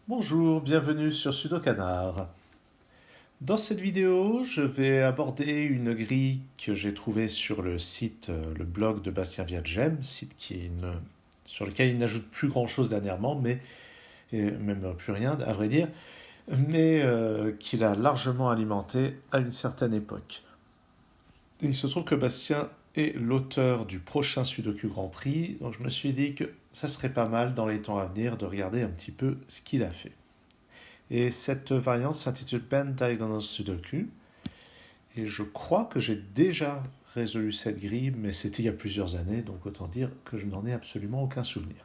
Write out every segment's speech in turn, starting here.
Bonjour, bienvenue sur Sudokanar. Dans cette vidéo, je vais aborder une grille que j'ai trouvée sur le site, le blog de Bastien Viadgem, site sur lequel il n'ajoute plus grand-chose dernièrement, mais et même plus rien à vrai dire, mais qu'il a largement alimenté à une certaine époque. Et il se trouve que Bastien est l'auteur du prochain Sudoku Grand Prix, donc je me suis dit que ça serait pas mal dans les temps à venir de regarder un petit peu ce qu'il a fait. Et cette variante s'intitule Band Diagonal Sudoku. Et je crois que j'ai déjà résolu cette grille, mais c'était il y a plusieurs années, donc autant dire que je n'en ai absolument aucun souvenir.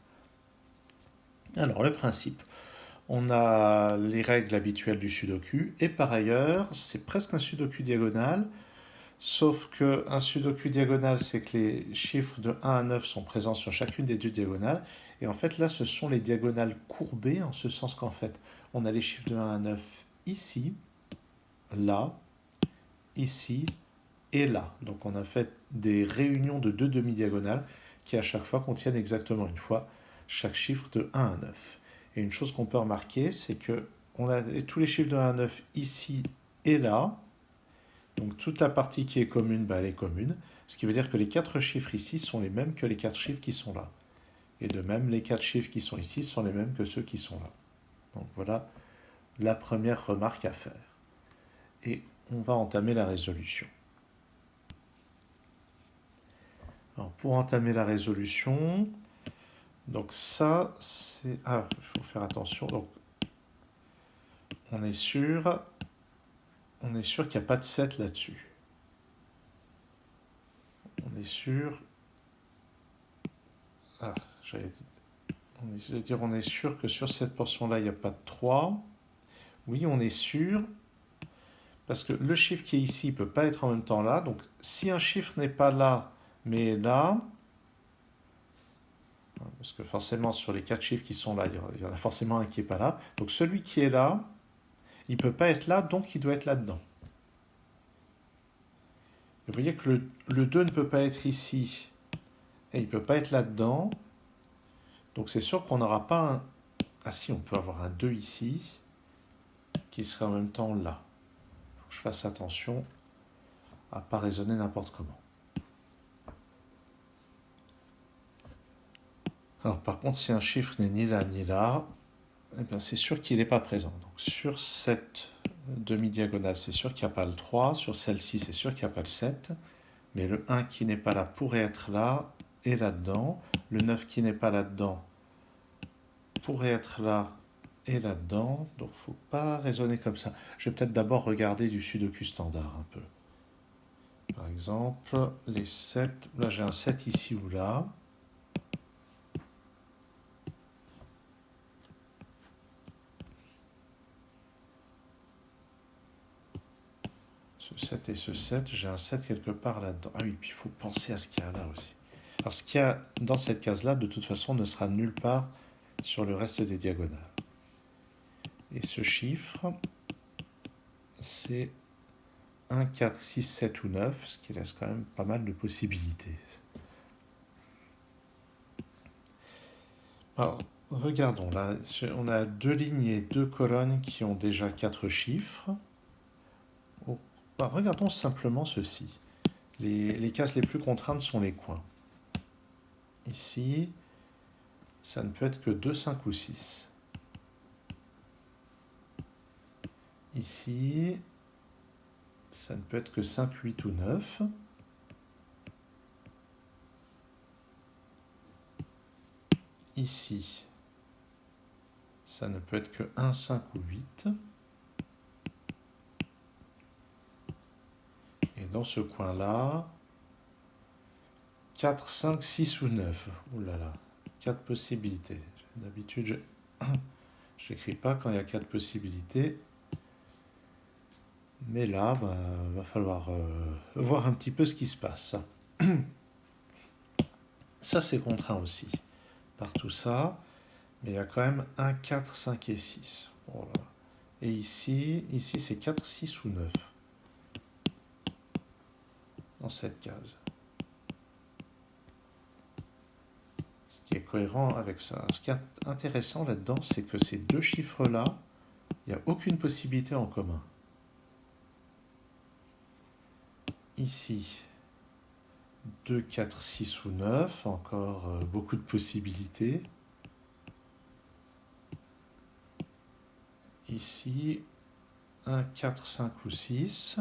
Alors, le principe. On a les règles habituelles du Sudoku, et par ailleurs, c'est presque un Sudoku diagonal, sauf qu'un Sudoku diagonal, c'est que les chiffres de 1 à 9 sont présents sur chacune des deux diagonales, et en fait, là, ce sont les diagonales courbées, en ce sens qu'en fait, on a les chiffres de 1 à 9 ici, là, ici et là. Donc on a fait des réunions de deux demi-diagonales qui à chaque fois contiennent exactement une fois chaque chiffre de 1 à 9. Et une chose qu'on peut remarquer, c'est que on a tous les chiffres de 1 à 9 ici et là. Donc toute la partie qui est commune, bah, elle est commune. Ce qui veut dire que les quatre chiffres ici sont les mêmes que les quatre chiffres qui sont là. Et de même, les quatre chiffres qui sont ici sont les mêmes que ceux qui sont là. Donc voilà la première remarque à faire. Et on va entamer la résolution. Alors, pour entamer la résolution, donc ça, c'est... Ah, il faut faire attention. Donc, on est sûr, qu'il n'y a pas de 7 là-dessus. On est sûr... Ah, on est sûr que sur cette portion-là, il n'y a pas de 3. Oui, on est sûr, parce que le chiffre qui est ici ne peut pas être en même temps là. Donc, si un chiffre n'est pas là, mais là, parce que forcément, sur les quatre chiffres qui sont là, il y en a forcément un qui n'est pas là. Donc, celui qui est là, il ne peut pas être là, donc il doit être là-dedans. Et vous voyez que le 2 ne peut pas être ici, et il ne peut pas être là-dedans. Donc c'est sûr qu'on n'aura pas un... Ah si, on peut avoir un 2 ici, qui serait en même temps là. Il faut que je fasse attention à ne pas raisonner n'importe comment. Alors par contre, si un chiffre n'est ni là ni là, eh bien, c'est sûr qu'il n'est pas présent. Donc sur cette demi-diagonale, c'est sûr qu'il n'y a pas le 3. Sur celle-ci, c'est sûr qu'il n'y a pas le 7. Mais le 1 qui n'est pas là pourrait être là et là-dedans. Le 9 qui n'est pas là-dedans pourrait être là et là-dedans. Donc il ne faut pas raisonner comme ça. Je vais peut-être d'abord regarder du Sudoku standard un peu. Par exemple, les 7. Là, j'ai un 7 ici ou là. Ce 7 et ce 7, j'ai un 7 quelque part là-dedans. Ah oui, puis il faut penser à ce qu'il y a là aussi. Alors ce qu'il y a dans cette case-là, de toute façon, ne sera nulle part sur le reste des diagonales. Et ce chiffre, c'est 1, 4, 6, 7 ou 9, ce qui laisse quand même pas mal de possibilités. Alors, regardons, là, on a deux lignes et deux colonnes qui ont déjà quatre chiffres. Regardons simplement ceci. Les cases les plus contraintes sont les coins. Ici, ça ne peut être que 2, 5 ou 6. Ici, ça ne peut être que 5, 8 ou 9. Ici, ça ne peut être que 1, 5 ou 8. Et dans ce coin-là, 4, 5, 6 ou 9. Ouh là là, 4 possibilités. D'habitude, je n'écris pas quand il y a 4 possibilités. Mais là, va falloir voir un petit peu ce qui se passe. Ça, c'est contraint aussi par tout ça. Mais il y a quand même 1, 4, 5 et 6. Voilà. Et ici c'est 4, 6 ou 9 dans cette case. Ce qui est cohérent avec ça. Ce qui est intéressant là-dedans, c'est que ces deux chiffres-là, il n'y a aucune possibilité en commun. Ici, 2, 4, 6 ou 9, encore beaucoup de possibilités. Ici, 1, 4, 5 ou 6.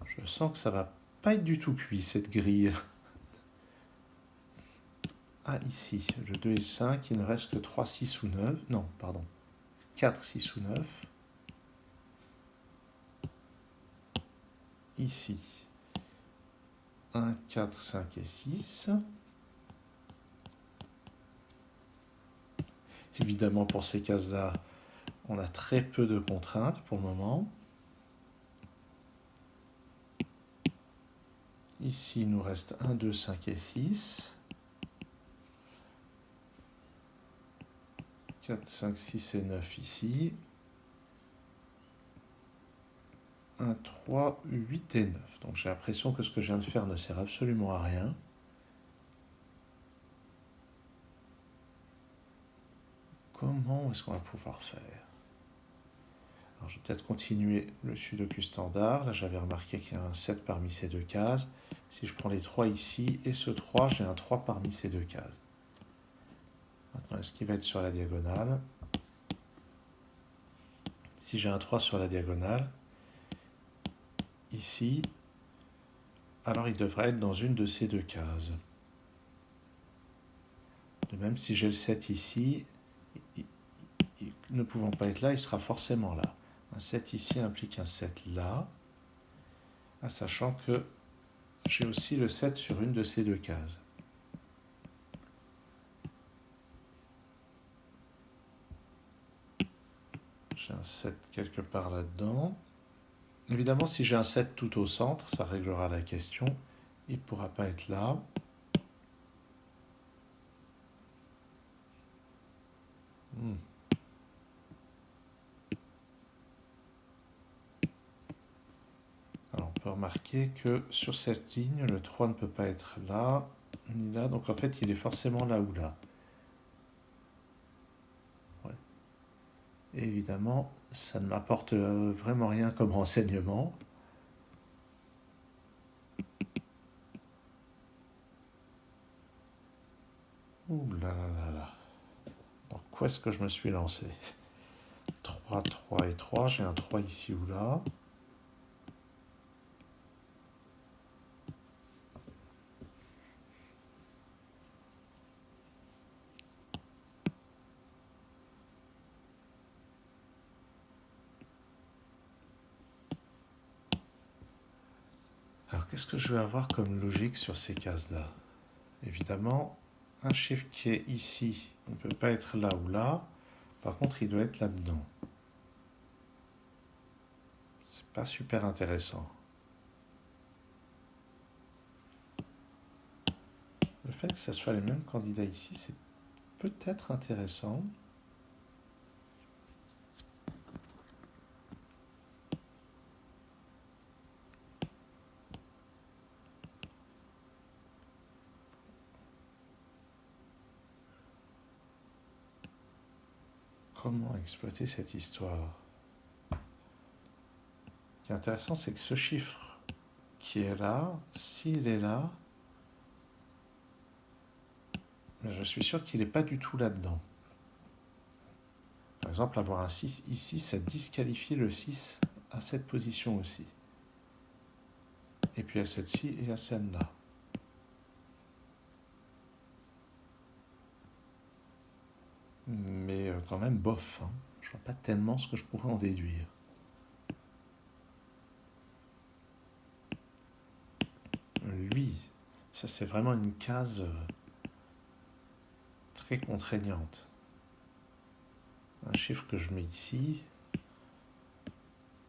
Je sens que ça va pas être du tout cuit, cette grille. Ah, ici, le 2 et 5, il ne reste que 3, 6 ou 9. Non, pardon. 4, 6 ou 9. Ici, 1, 4, 5 et 6. Évidemment, pour ces cases-là, on a très peu de contraintes pour le moment. Ici, il nous reste 1, 2, 5 et 6. 4, 5, 6 et 9 ici. 1, 3, 8 et 9. Donc j'ai l'impression que ce que je viens de faire ne sert absolument à rien. Comment est-ce qu'on va pouvoir faire? Alors je vais peut-être continuer le sudoku standard. Là j'avais remarqué qu'il y a un 7 parmi ces deux cases. Si je prends les 3 ici et ce 3, j'ai un 3 parmi ces deux cases. Maintenant, est-ce qu'il va être sur la diagonale? Si j'ai un 3 sur la diagonale, ici, alors il devrait être dans une de ces deux cases. De même, si j'ai le 7 ici, ne pouvant pas être là, il sera forcément là. Un 7 ici implique un 7 là, sachant que j'ai aussi le 7 sur une de ces deux cases. J'ai un 7 quelque part là-dedans. Évidemment, si j'ai un 7 tout au centre, ça réglera la question. Il ne pourra pas être là. Alors, on peut remarquer que sur cette ligne, le 3 ne peut pas être là, ni là. Donc, en fait, il est forcément là ou là. Ouais. Et évidemment, ça ne m'apporte vraiment rien comme renseignement. Ouh là là là là. Dans quoi est-ce que je me suis lancé? 3, 3 et 3, j'ai un 3 ici ou là. Alors, qu'est-ce que je vais avoir comme logique sur ces cases-là? Évidemment, un chiffre qui est ici ne peut pas être là ou là. Par contre, il doit être là-dedans. C'est pas super intéressant. Le fait que ce soit les mêmes candidats ici, c'est peut-être intéressant. Comment exploiter cette histoire? Ce qui est intéressant, c'est que ce chiffre qui est là, s'il est là, je suis sûr qu'il n'est pas du tout là-dedans. Par exemple, avoir un 6 ici, ça disqualifie le 6 à cette position aussi. Et puis à celle-ci et à celle-là. Mais quand même bof, hein. Je vois pas tellement ce que je pourrais en déduire. Lui, ça c'est vraiment une case très contraignante. Un chiffre que je mets ici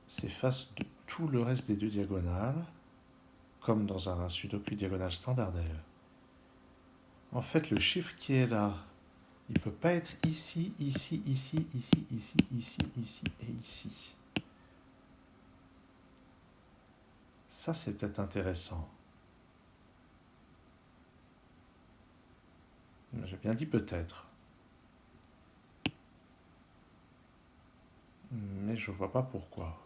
s'efface de tout le reste des deux diagonales, comme dans un sudoku diagonale standard d'ailleurs. En fait, le chiffre qui est là, il ne peut pas être ici, ici, ici, ici, ici, ici, ici et ici. Ça, c'est peut-être intéressant. J'ai bien dit peut-être. Mais je vois pas pourquoi.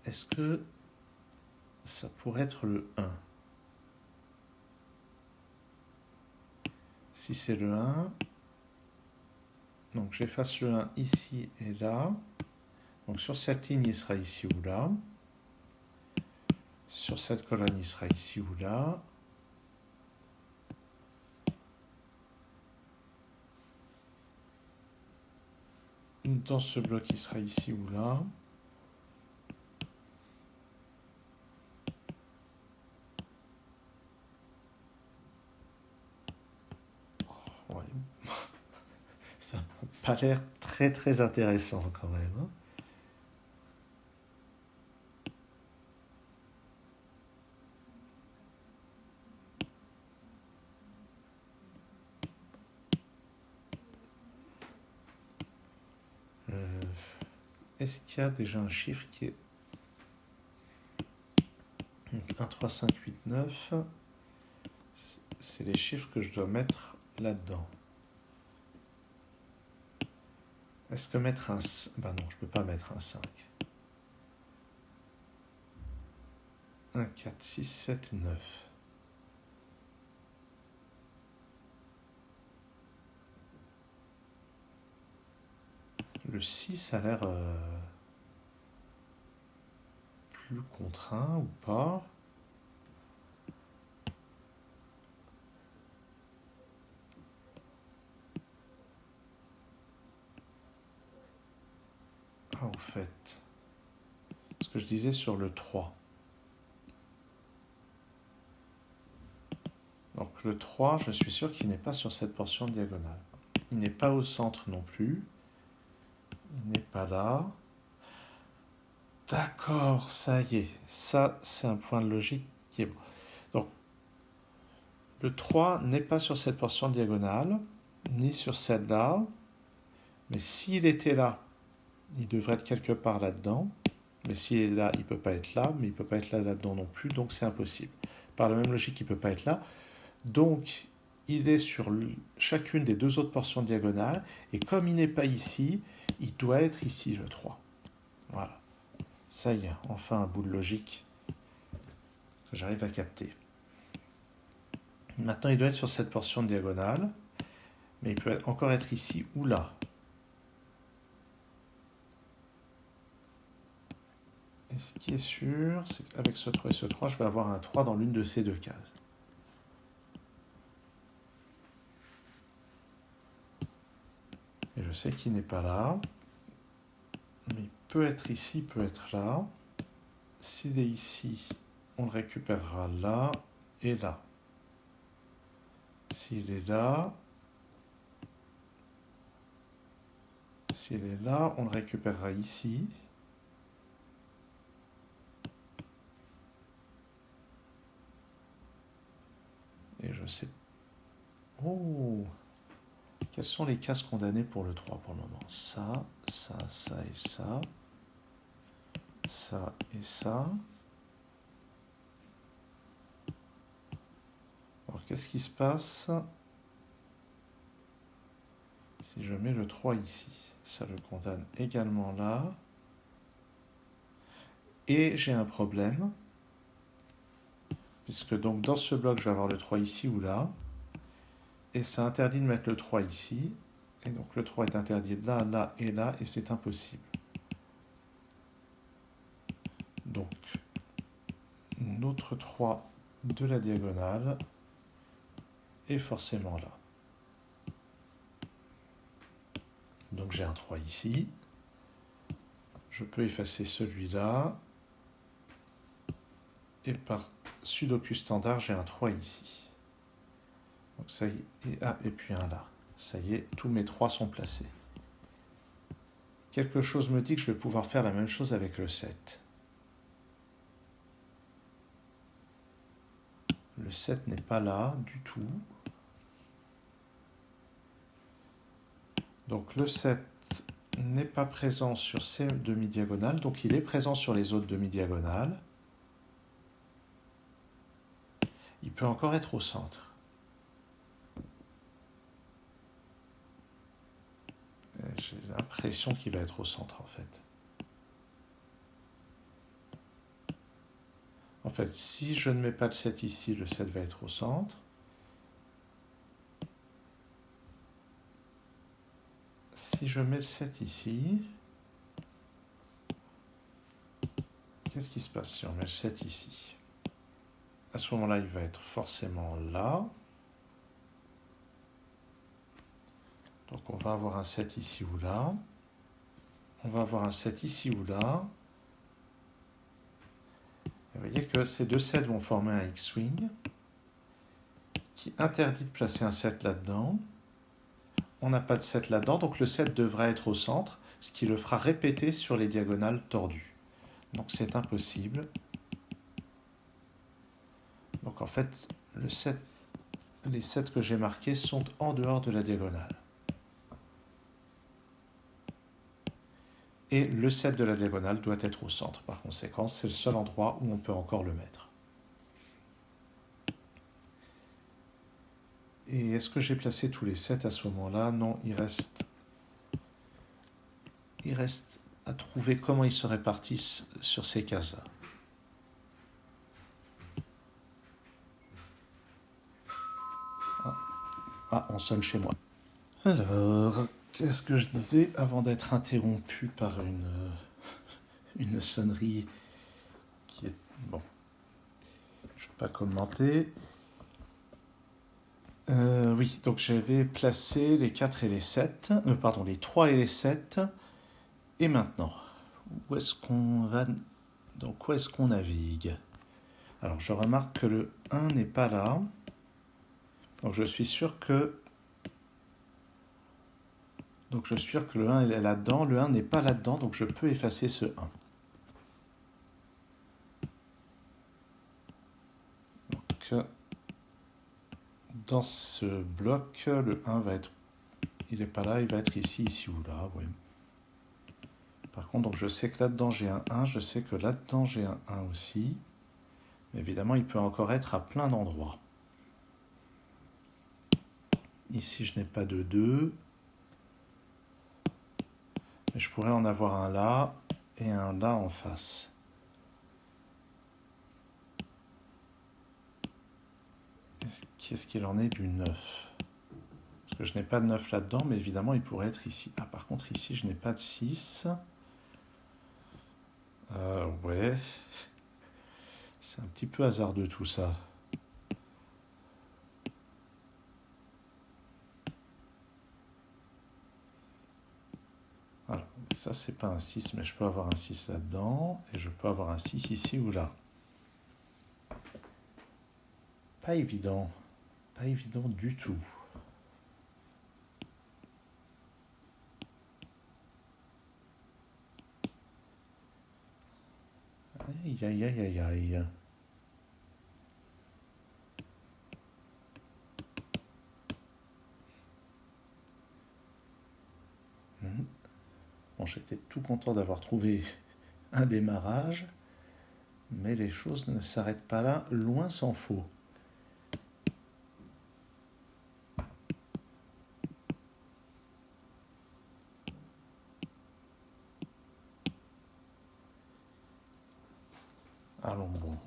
Est-ce que ça pourrait être le 1? Si c'est le 1, donc j'efface le 1 ici et là. Donc sur cette ligne, il sera ici ou là. Sur cette colonne, il sera ici ou là. Dans ce bloc, il sera ici ou là. Ouais. Ça n'a pas l'air très très intéressant quand même, hein. Euh, Est-ce qu'il y a déjà un chiffre qui est... Donc 1, 3, 5, 8, 9. C'est les chiffres que je dois mettre là-dedans. Est-ce que mettre un... Ben non, je ne peux pas mettre un 5. 1, 4, 6, 7, 9. Le 6 a l'air plus contraint ou pas. Ah, au fait, ce que je disais sur le 3. Donc le 3, je suis sûr qu'il n'est pas sur cette portion diagonale. Il n'est pas au centre non plus. Il n'est pas là. D'accord, ça y est. Ça, c'est un point de logique qui est bon. Donc, le 3 n'est pas sur cette portion diagonale, ni sur celle-là. Mais s'il était là, il devrait être quelque part là-dedans. Mais s'il est là, il ne peut pas être là. Mais il ne peut pas être là-dedans non plus. Donc, c'est impossible. Par la même logique, il ne peut pas être là. Donc, il est sur chacune des deux autres portions diagonales. Et comme il n'est pas ici, il doit être ici, le 3. Voilà. Ça y est, enfin un bout de logique que j'arrive à capter. Maintenant, il doit être sur cette portion diagonale, mais il peut encore être ici ou là. Et ce qui est sûr, c'est qu'avec ce 3 et ce 3, je vais avoir un 3 dans l'une de ces deux cases. Et je sais qu'il n'est pas là, mais il peut être ici, il peut être là. S'il est ici, on le récupérera là et là. S'il est là, on le récupérera ici. Et je sais... Oh! Quelles sont les cases condamnées pour le 3 pour le moment? Ça, ça, ça et ça. Ça et ça. Alors, qu'est-ce qui se passe si je mets le 3 ici? Ça le condamne également là. Et j'ai un problème. Puisque donc dans ce bloc, je vais avoir le 3 ici ou là. Et ça interdit de mettre le 3 ici. Et donc le 3 est interdit là, là et là. Et c'est impossible. Donc, notre 3 de la diagonale est forcément là. Donc j'ai un 3 ici. Je peux effacer celui-là. Et par sudoku standard, j'ai un 3 ici. Donc ça y est, et puis un là. Ça y est, tous mes 3 sont placés. Quelque chose me dit que je vais pouvoir faire la même chose avec le 7. Le 7 n'est pas là du tout. Donc le 7 n'est pas présent sur ces demi-diagonales, donc il est présent sur les autres demi-diagonales. Il peut encore être au centre. J'ai l'impression qu'il va être au centre en fait. En fait, si je ne mets pas le 7 ici, le 7 va être au centre. Si je mets le 7 ici, qu'est-ce qui se passe si on met le 7 ici? À ce moment-là, il va être forcément là. Donc on va avoir un 7 ici ou là. On va avoir un 7 ici ou là. Et vous voyez que ces deux 7 vont former un X-Wing qui interdit de placer un 7 là-dedans. On n'a pas de 7 là-dedans, donc le 7 devrait être au centre, ce qui le fera répéter sur les diagonales tordues. Donc c'est impossible. Donc en fait, les 7 que j'ai marqués sont en dehors de la diagonale. Et le 7 de la diagonale doit être au centre. Par conséquent, c'est le seul endroit où on peut encore le mettre. Et est-ce que j'ai placé tous les 7 à ce moment-là? Non, il reste à trouver comment ils se répartissent sur ces cases-là. Ah, on sonne chez moi. Alors, qu'est-ce que je disais avant d'être interrompu par une sonnerie qui est... Bon, je ne vais pas commenter. Oui, donc j'avais placé les 4 et les 7, pardon, les 3 et les 7. Et maintenant, où est-ce qu'on va... Donc, où est-ce qu'on navigue? Alors, je remarque que le 1 n'est pas là. Donc, je suis sûr que... Donc, je suis sûr que le 1 est là-dedans. Le 1 n'est pas là-dedans, donc je peux effacer ce 1. Donc, dans ce bloc, le 1 va être... Il n'est pas là, il va être ici, ici ou là, oui. Par contre, donc je sais que là-dedans j'ai un 1, je sais que là-dedans j'ai un 1 aussi. Mais évidemment, il peut encore être à plein d'endroits. Ici, je n'ai pas de 2. Mais je pourrais en avoir un là et un là en face. Qu'est-ce qu'il en est du 9? Parce que je n'ai pas de 9 là-dedans, mais évidemment, il pourrait être ici. Ah, par contre, ici, je n'ai pas de 6. Ouais. C'est un petit peu hasardeux tout ça. Alors, ça, c'est pas un 6, mais je peux avoir un 6 là-dedans. Et je peux avoir un 6 ici ou là. Pas évident. Pas évident du tout. Aïe, aïe, aïe, aïe, aïe. Bon, j'étais tout content d'avoir trouvé un démarrage, mais les choses ne s'arrêtent pas là, loin s'en faut. Allons bon.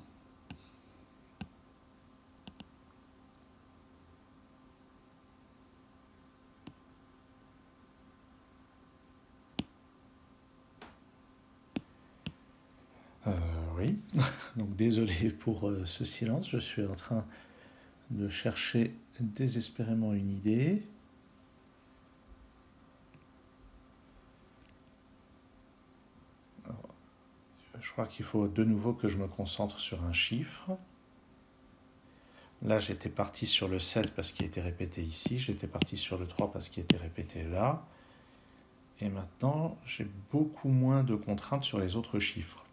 Oui, donc désolé pour ce silence, je suis en train de chercher désespérément une idée. Alors, je crois qu'il faut de nouveau que je me concentre sur un chiffre. Là, j'étais parti sur le 7 parce qu'il était répété ici, j'étais parti sur le 3 parce qu'il était répété là. Et maintenant, j'ai beaucoup moins de contraintes sur les autres chiffres.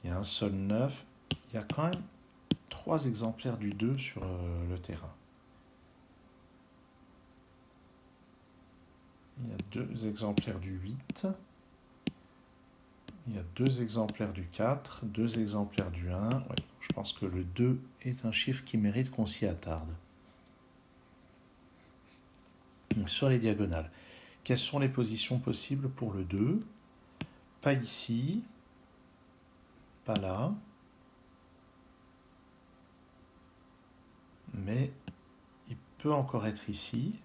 Il y a un seul 9. Il y a quand même 3 exemplaires du 2 sur le terrain. Il y a 2 exemplaires du 8. Il y a 2 exemplaires du 4, 2 exemplaires du 1. Ouais, je pense que le 2 est un chiffre qui mérite qu'on s'y attarde. Donc, sur les diagonales, quelles sont les positions possibles pour le 2? Pas ici, pas là, mais il peut encore être ici.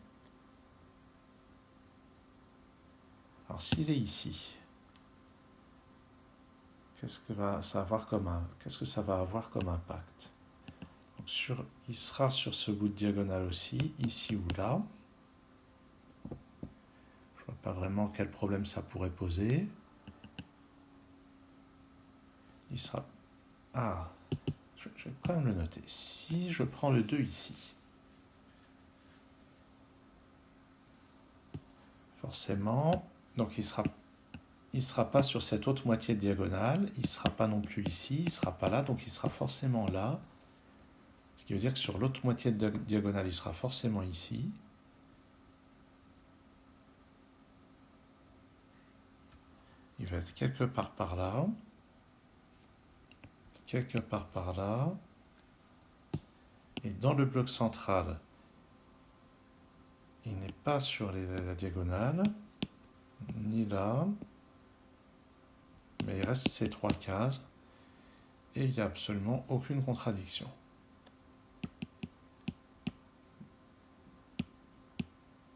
Alors s'il est ici, qu'est-ce que ça va avoir comme impact? Donc il sera sur ce bout de diagonale aussi, ici ou là. Je ne vois pas vraiment quel problème ça pourrait poser. Il sera... Ah, je vais quand même le noter. Si je prends le 2 ici, forcément, donc il sera pas sur cette autre moitié de diagonale, il ne sera pas non plus ici, il ne sera pas là, donc il sera forcément là. Ce qui veut dire que sur l'autre moitié de diagonale, il sera forcément ici. Il va être quelque part par là. Quelque part par là. Et dans le bloc central, il n'est pas sur la diagonale, ni là. Mais il reste ces 3 cases. Et il n'y a absolument aucune contradiction.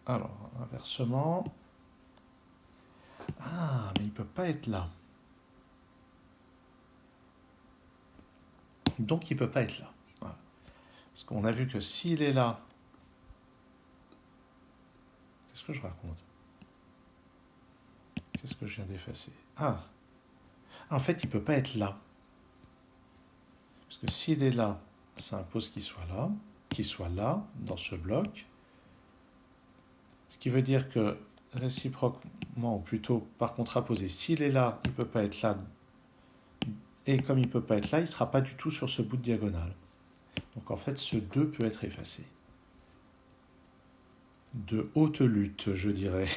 Alors, inversement... Ah, mais il ne peut pas être là. Donc il ne peut pas être là. Voilà. Parce qu'on a vu que s'il est là... Qu'est-ce que je raconte? Qu'est-ce que je viens d'effacer? Ah, en fait, il ne peut pas être là. Parce que s'il est là, ça impose qu'il soit là, dans ce bloc. Ce qui veut dire que réciproquement, ou plutôt par contraposé, s'il est là, il ne peut pas être là. Et comme il ne peut pas être là, il ne sera pas du tout sur ce bout de diagonale. Donc en fait, ce 2 peut être effacé. De haute lutte, je dirais.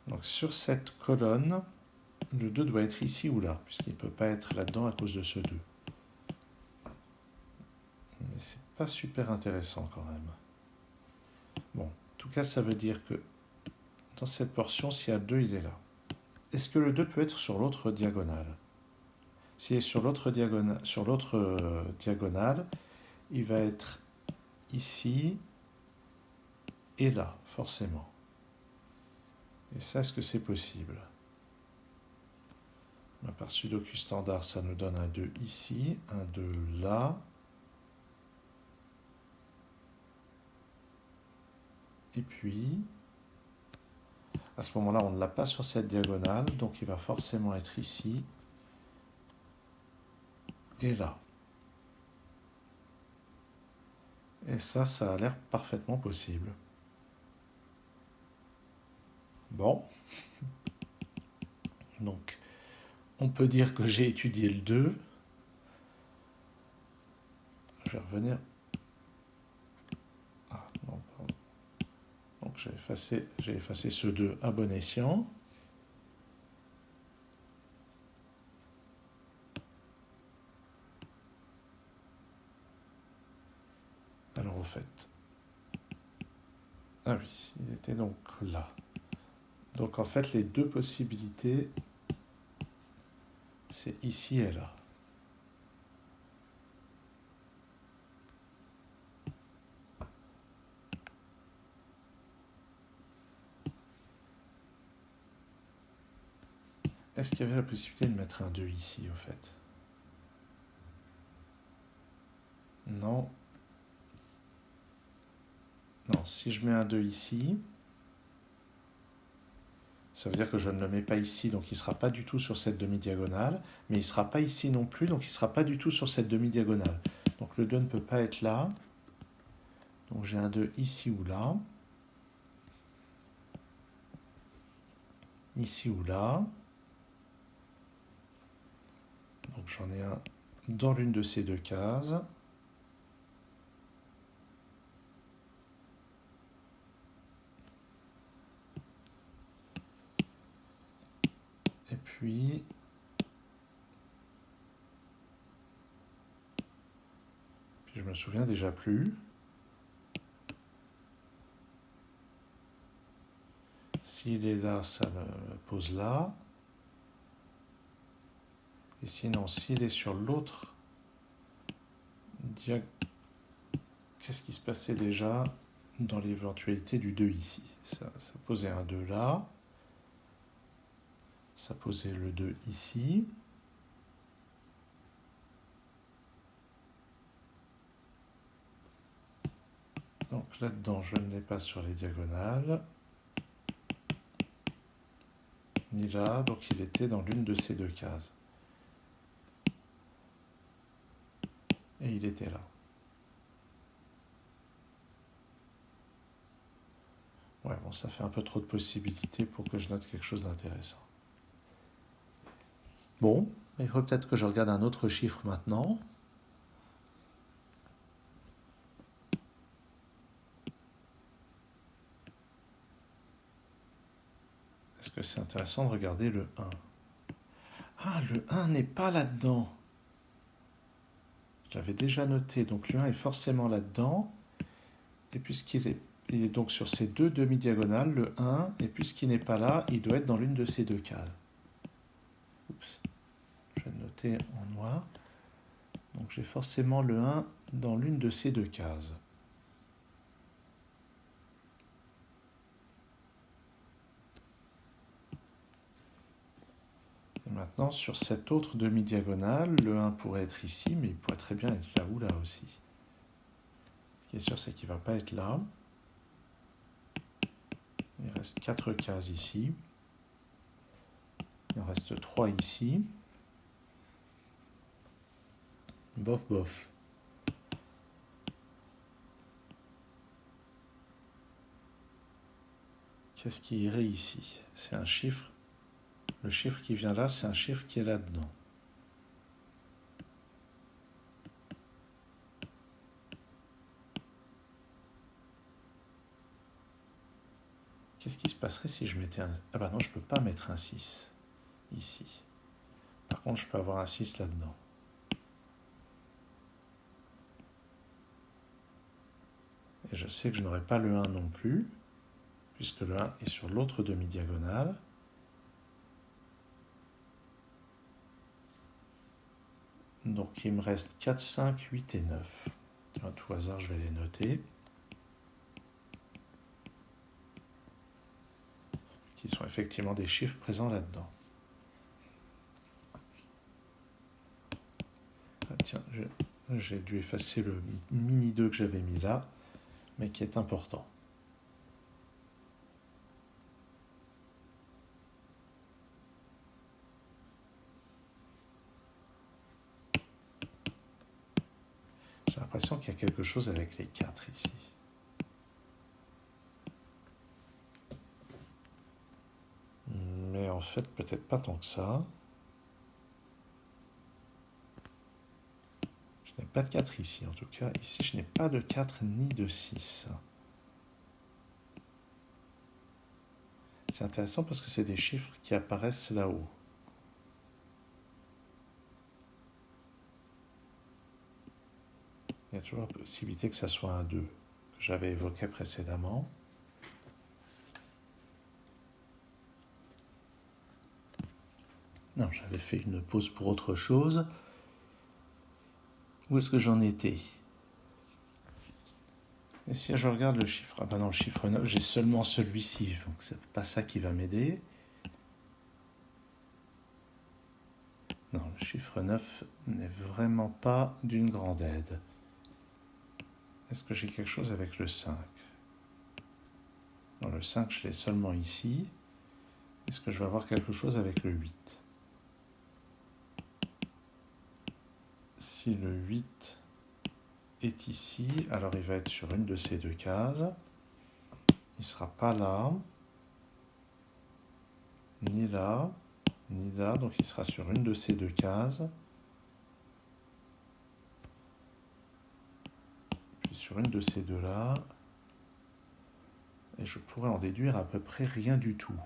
Donc sur cette colonne, le 2 doit être ici ou là, puisqu'il ne peut pas être là-dedans à cause de ce 2. Mais c'est pas super intéressant quand même. Bon, en tout cas, ça veut dire que dans cette portion, s'il y a 2, il est là. Est-ce que le 2 peut être sur l'autre diagonale? S'il est sur l'autre diagonale, il va être ici et là, forcément. Et ça, est-ce que c'est possible? Par Sudoku standard, ça nous donne un 2 ici, un 2 là. Et puis, à ce moment-là, on ne l'a pas sur cette diagonale, donc il va forcément être ici et là. Et ça a l'air parfaitement possible. Bon. Donc, on peut dire que j'ai étudié le 2. Je vais revenir. Ah, non, pardon. Donc, j'ai effacé ce 2 à bon escient. Alors, au fait. Ah oui, il était donc là. Donc, en fait, les deux possibilités, c'est ici et là. Est-ce qu'il y avait la possibilité de mettre un 2 ici, au fait? Non. Non, si je mets un 2 ici, ça veut dire que je ne le mets pas ici, donc il ne sera pas du tout sur cette demi-diagonale, mais il ne sera pas ici non plus, donc il ne sera pas du tout sur cette demi-diagonale. Donc le 2 ne peut pas être là. Donc j'ai un 2 ici ou là. Ici ou là. Donc j'en ai un dans l'une de ces deux cases. me souviens déjà plus. S'il est là, ça me pose là. Et sinon, s'il est sur l'autre diagonale, qu'est-ce qui se passait déjà dans l'éventualité du 2 ici? Ça posait un 2 là. Ça posait le 2 ici. Donc là-dedans, je ne l'ai pas sur les diagonales. Ni là, donc il était dans l'une de ces deux cases. Et il était là. Ouais, bon, ça fait un peu trop de possibilités pour que je note quelque chose d'intéressant. Bon, il faut peut-être que je regarde un autre chiffre maintenant. Est-ce que c'est intéressant de regarder le 1? Ah, le 1 n'est pas là-dedans. Je l'avais déjà noté, donc le 1 est forcément là-dedans. Et puisqu'il est donc sur ces deux demi-diagonales, le 1, et puisqu'il n'est pas là, il doit être dans l'une de ces deux cases. Oups. Je vais le noter en noir. Donc j'ai forcément le 1 dans l'une de ces deux cases. Et maintenant, sur cette autre demi-diagonale, le 1 pourrait être ici, mais il pourrait très bien être là ou là aussi. Ce qui est sûr, c'est qu'il ne va pas être là. Il reste 4 cases ici. Il en reste 3 ici. Bof, bof. Qu'est-ce qui irait ici? C'est un chiffre. Le chiffre qui vient là, c'est un chiffre qui est là-dedans. Qu'est-ce qui se passerait si je mettais un... Ah bah non, je ne peux pas mettre un 6 ici. Par contre, je peux avoir un 6 là-dedans. Et je sais que je n'aurai pas le 1 non plus, puisque le 1 est sur l'autre demi-diagonale. Donc il me reste 4, 5, 8 et 9. À tout hasard, je vais les noter. Qui sont effectivement des chiffres présents là-dedans. Ah, tiens, j'ai dû effacer le mini 2 que j'avais mis là, mais qui est important. J'ai l'impression qu'il y a quelque chose avec les 4 ici. Mais en fait, peut-être pas tant que ça. Je n'ai pas de 4 ici, en tout cas. Ici, je n'ai pas de 4 ni de 6. C'est intéressant parce que c'est des chiffres qui apparaissent là-haut. Il y a toujours la possibilité que ça soit un 2, que j'avais évoqué précédemment. Non, j'avais fait une pause pour autre chose. Où est-ce que j'en étais? Et si je regarde le chiffre... Ah ben non, le chiffre 9, j'ai seulement celui-ci, donc c'est pas ça qui va m'aider. Non, le chiffre 9 n'est vraiment pas d'une grande aide. Est-ce que j'ai quelque chose avec le 5? Non, le 5, je l'ai seulement ici. Est-ce que je vais avoir quelque chose avec le 8? Si le 8 est ici, alors il va être sur une de ces deux cases. Il ne sera pas là, ni là, ni là, donc il sera sur une de ces deux cases. Puis sur une de ces deux-là. Et je pourrais en déduire à peu près rien du tout.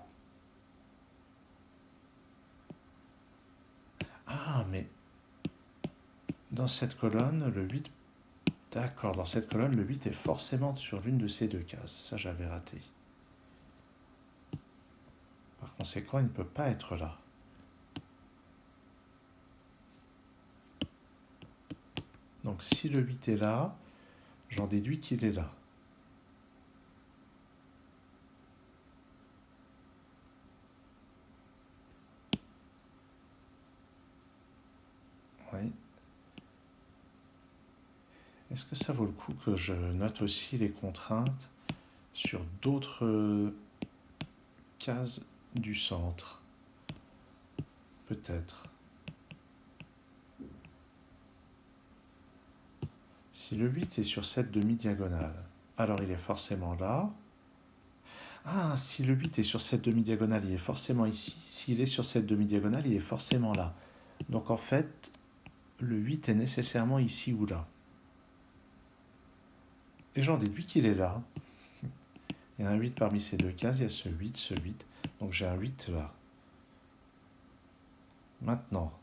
Ah, mais dans cette colonne, le 8 D'accord, dans cette colonne, le 8 est forcément sur l'une de ces deux cases. Ça, j'avais raté. Par conséquent, il ne peut pas être là. Donc si le 8 est là, j'en déduis qu'il est là. Oui. Est-ce que ça vaut le coup que je note aussi les contraintes sur d'autres cases du centre? Peut-être. Si le 8 est sur cette demi-diagonale, alors il est forcément là. Ah, si le 8 est sur cette demi-diagonale, il est forcément ici. S'il est sur cette demi-diagonale, il est forcément là. Donc en fait, le 8 est nécessairement ici ou là. Et j'en déduis qu'il est là. Il y a un 8 parmi ces deux cases, il y a ce 8, ce 8. Donc j'ai un 8 là. Maintenant,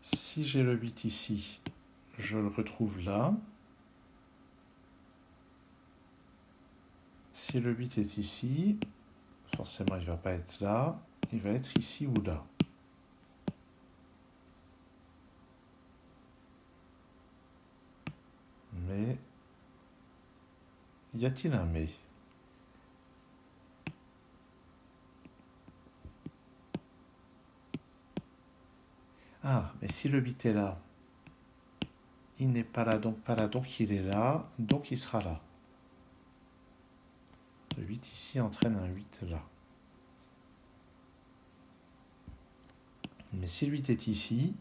si j'ai le 8 ici, je le retrouve là. Si le 8 est ici, forcément il ne va pas être là, il va être ici ou là. Mais, y a-t-il un mais? Ah, mais si le 8 est là, il n'est pas là, donc il est là, donc il sera là. Le 8 ici entraîne un 8 là. Mais si le 8 est ici,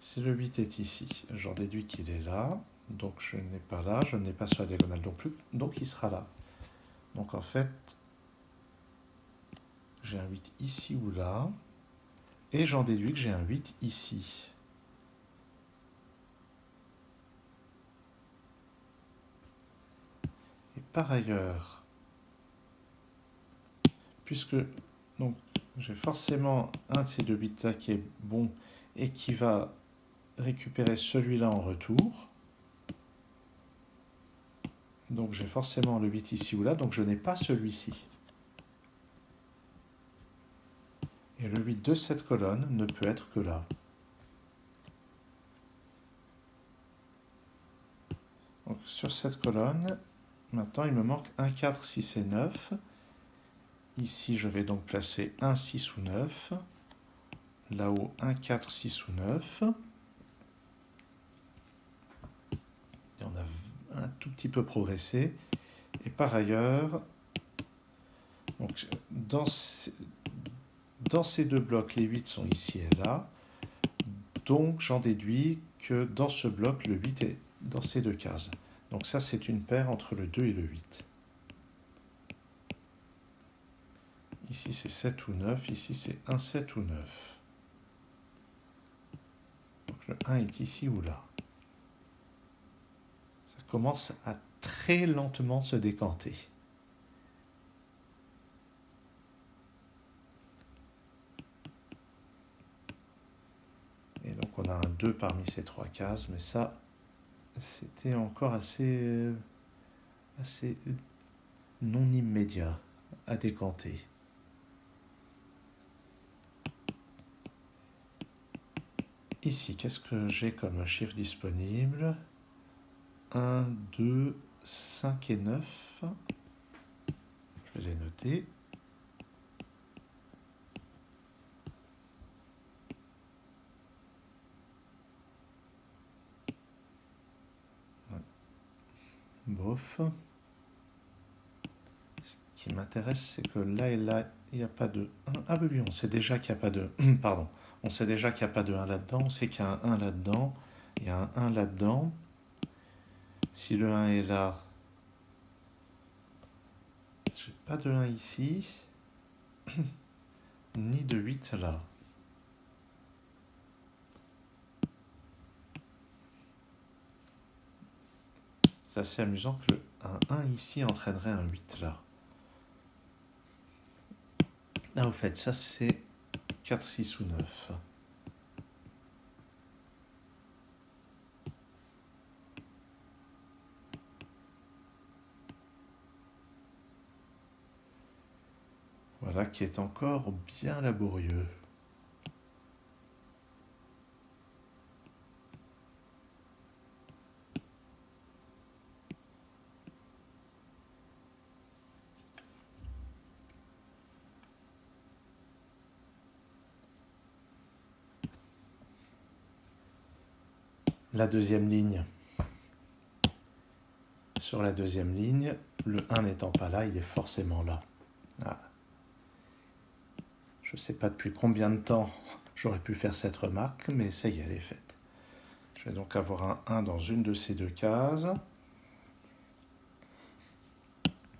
si le 8 est ici, j'en déduis qu'il est là, donc je n'ai pas là, je n'ai pas sur la diagonale non plus, donc il sera là. Donc en fait, j'ai un 8 ici ou là, et j'en déduis que j'ai un 8 ici. Et par ailleurs, puisque donc j'ai forcément un de ces deux bits là qui est bon et qui va récupérer celui-là en retour, donc j'ai forcément le 8 ici ou là, donc je n'ai pas celui-ci. Et le 8 de cette colonne ne peut être que là. Donc sur cette colonne, maintenant il me manque 1, 4, 6 et 9. Ici je vais donc placer 1, 6 ou 9. Là-haut 1, 4, 6 ou 9. Et on a un tout petit peu progressé. Et par ailleurs, donc, dans ces deux blocs, les 8 sont ici et là. Donc j'en déduis que dans ce bloc, le 8 est dans ces deux cases. Donc ça, c'est une paire entre le 2 et le 8. Ici, c'est 7 ou 9. Ici, c'est 1, 7 ou 9. Donc le 1 est ici ou là. Ça commence à très lentement se décanter. Et donc on a un 2 parmi ces trois cases, mais ça, c'était encore assez non immédiat à décanter. Ici, qu'est-ce que j'ai comme chiffre disponible? 1, 2, 5 et 9. Je vais les noter. Bof. Ce qui m'intéresse, c'est que là et là, il n'y a pas de 1. Ah oui, on sait déjà qu'il n'y a pas de... Pardon. On sait déjà qu'il n'y a pas de 1 là-dedans. On sait qu'il y a un 1 là-dedans. Il y a un 1 là-dedans. Si le 1 est là, j'ai pas de 1 ici. Ni de 8 là. C'est assez amusant que un 1 ici entraînerait un 8 là. Là, au fait, ça c'est 4, 6 ou 9. Voilà, qui est encore bien laborieux. La deuxième ligne. Sur la deuxième ligne, le 1 n'étant pas là, il est forcément là. Ah. Je ne sais pas depuis combien de temps j'aurais pu faire cette remarque, mais ça y est, elle est faite. Je vais donc avoir un 1 dans une de ces deux cases.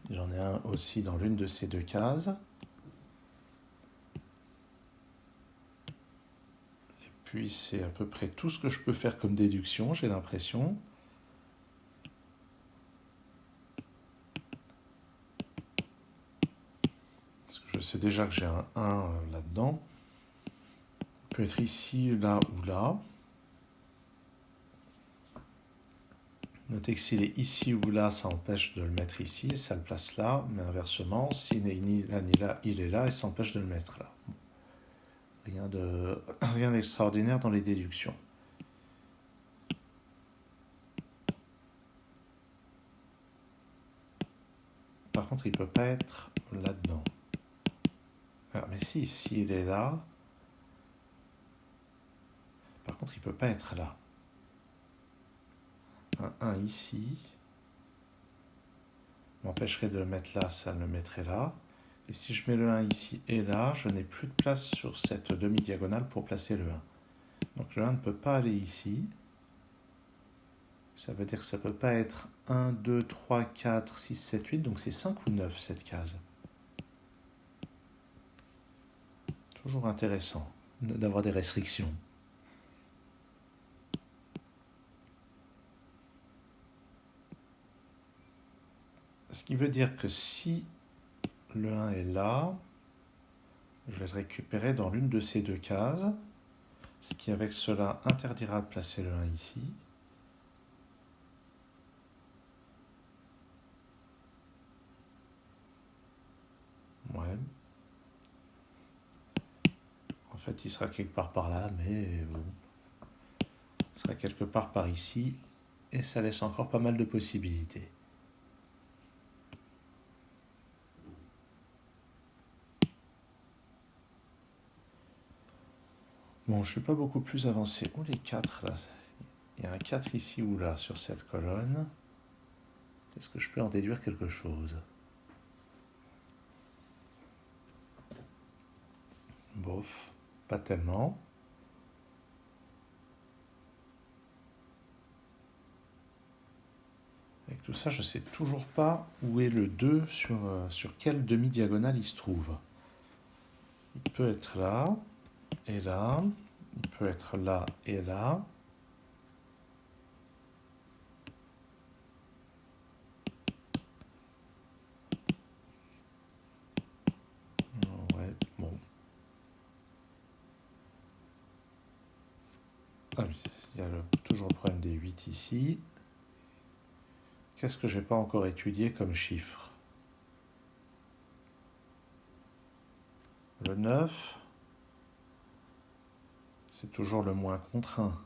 J'en ai un aussi dans l'une de ces deux cases. Et puis c'est à peu près tout ce que je peux faire comme déduction, j'ai l'impression. Parce que je sais déjà que j'ai un 1 là-dedans. Il peut être ici, là ou là. Notez que s'il est ici ou là, ça empêche de le mettre ici et ça le place là. Mais inversement, s'il n'est ni là ni là, il est là et ça empêche de le mettre là. Rien d'extraordinaire dans les déductions. Par contre, il ne peut pas être là-dedans. Ah, mais si, il est là. Par contre, il ne peut pas être là. Un 1 ici m'empêcherait de le mettre là, ça le mettrait là. Et si je mets le 1 ici et là, je n'ai plus de place sur cette demi-diagonale pour placer le 1. Donc le 1 ne peut pas aller ici. Ça veut dire que ça ne peut pas être 1, 2, 3, 4, 6, 7, 8. Donc c'est 5 ou 9 cette case. Toujours intéressant d'avoir des restrictions. Ce qui veut dire que si le 1 est là, je vais le récupérer dans l'une de ces deux cases, ce qui avec cela interdira de placer le 1 ici. Ouais. En fait, il sera quelque part par là, mais bon. Il sera quelque part par ici, et ça laisse encore pas mal de possibilités. Bon, je ne suis pas beaucoup plus avancé. Oh, les 4 là. Il y a un 4 ici ou là sur cette colonne. Est-ce que je peux en déduire quelque chose? Bof, pas tellement. Avec tout ça, je ne sais toujours pas où est le 2 sur quelle demi-diagonale il se trouve. Il peut être là et là. Il peut être là et là. Ouais, bon. Ah oui, il y a toujours le problème des 8 ici. Qu'est-ce que je n'ai pas encore étudié comme chiffre? Le 9, c'est toujours le moins contraint.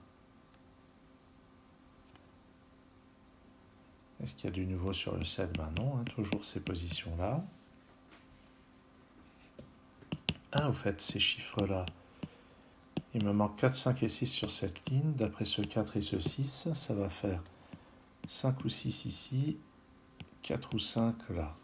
Est-ce qu'il y a du nouveau sur le 7? Ben non, hein, toujours ces positions-là. Ah, au fait, ces chiffres-là, il me manque 4, 5 et 6 sur cette ligne. D'après ce 4 et ce 6, ça va faire 5 ou 6 ici, 4 ou 5 là.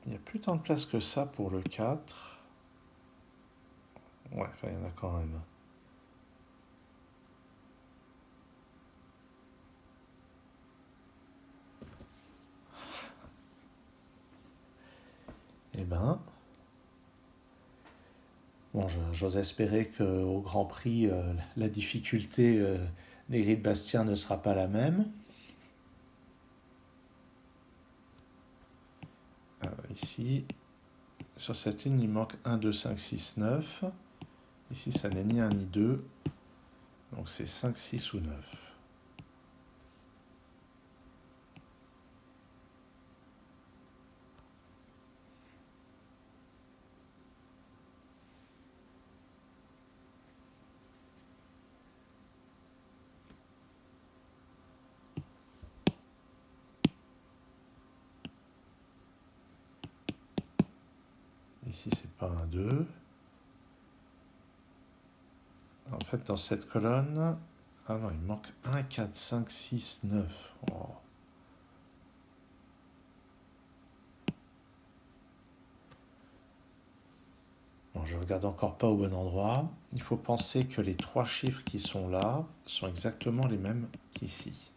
Il n'y a plus tant de place que ça pour le 4. Ouais, enfin, il y en a quand même. Eh ben, bon, j'ose espérer qu'au Grand Prix, la difficulté des grilles de Bastien ne sera pas la même. Ici, sur cette ligne, il manque 1, 2, 5, 6, 9. Ici, ça n'est ni 1 ni 2. Donc c'est 5, 6 ou 9. Ici, c'est pas un 2. En fait, dans cette colonne... Ah non, il manque 1, 4, 5, 6, 9. Oh. Bon, je regarde encore pas au bon endroit. Il faut penser que les 3 chiffres qui sont là sont exactement les mêmes qu'ici.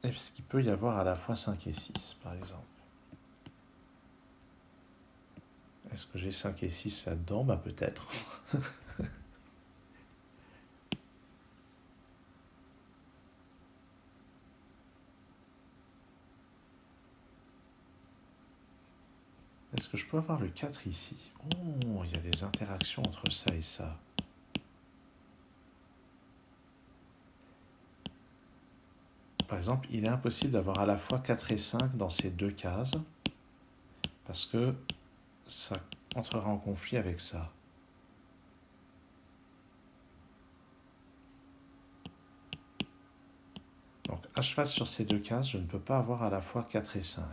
Est-ce qu'il peut y avoir à la fois 5 et 6, par exemple? Est-ce que j'ai 5 et 6 là-dedans? Bah peut-être. Est-ce que je peux avoir le 4 ici? Oh, il y a des interactions entre ça et ça. Par exemple, il est impossible d'avoir à la fois 4 et 5 dans ces deux cases, parce que ça entrera en conflit avec ça. Donc, à cheval sur ces deux cases, je ne peux pas avoir à la fois 4 et 5.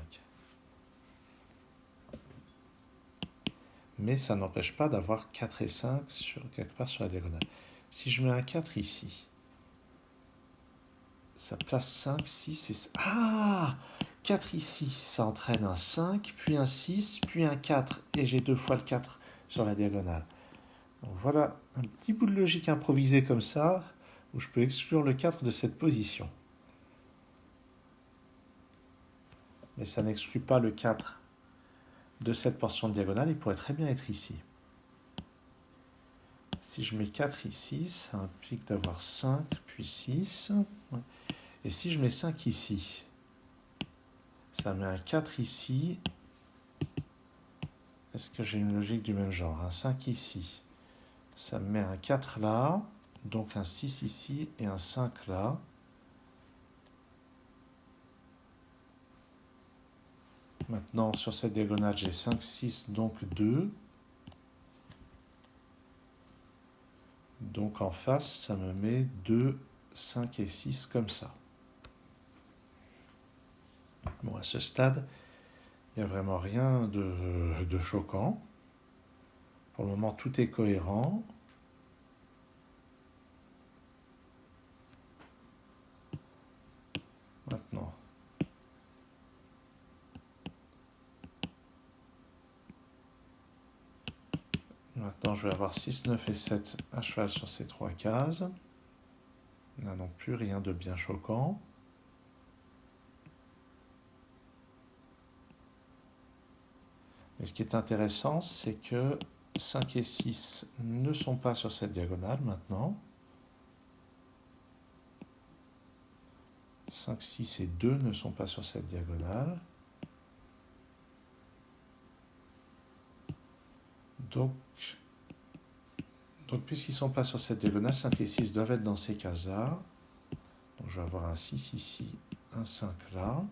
Mais ça n'empêche pas d'avoir 4 et 5 quelque part sur la diagonale. Si je mets un 4 ici, ça place 5, 6 et... Ah! 4 ici, ça entraîne un 5, puis un 6, puis un 4. Et j'ai 2 fois le 4 sur la diagonale. Donc voilà un petit bout de logique improvisé comme ça, où je peux exclure le 4 de cette position. Mais ça n'exclut pas le 4 de cette portion de diagonale, il pourrait très bien être ici. Si je mets 4 ici, ça implique d'avoir 5, puis 6. Et si je mets 5 ici, ça met un 4 ici. Est-ce que j'ai une logique du même genre? Un 5 ici, ça me met un 4 là, donc un 6 ici et un 5 là. Maintenant, sur cette diagonale, j'ai 5, 6, donc 2. Donc en face, ça me met 2, 5 et 6 comme ça. Bon, à ce stade, il n'y a vraiment rien de choquant. Pour le moment, tout est cohérent. Maintenant, je vais avoir 6, 9 et 7 à cheval sur ces trois cases. Il n'y a non plus rien de bien choquant. Mais ce qui est intéressant, c'est que 5 et 6 ne sont pas sur cette diagonale maintenant. 5, 6 et 2 ne sont pas sur cette diagonale. Donc puisqu'ils ne sont pas sur cette diagonale, 5 et 6 doivent être dans ces cases-là. Donc je vais avoir un 6 ici, un 5 là.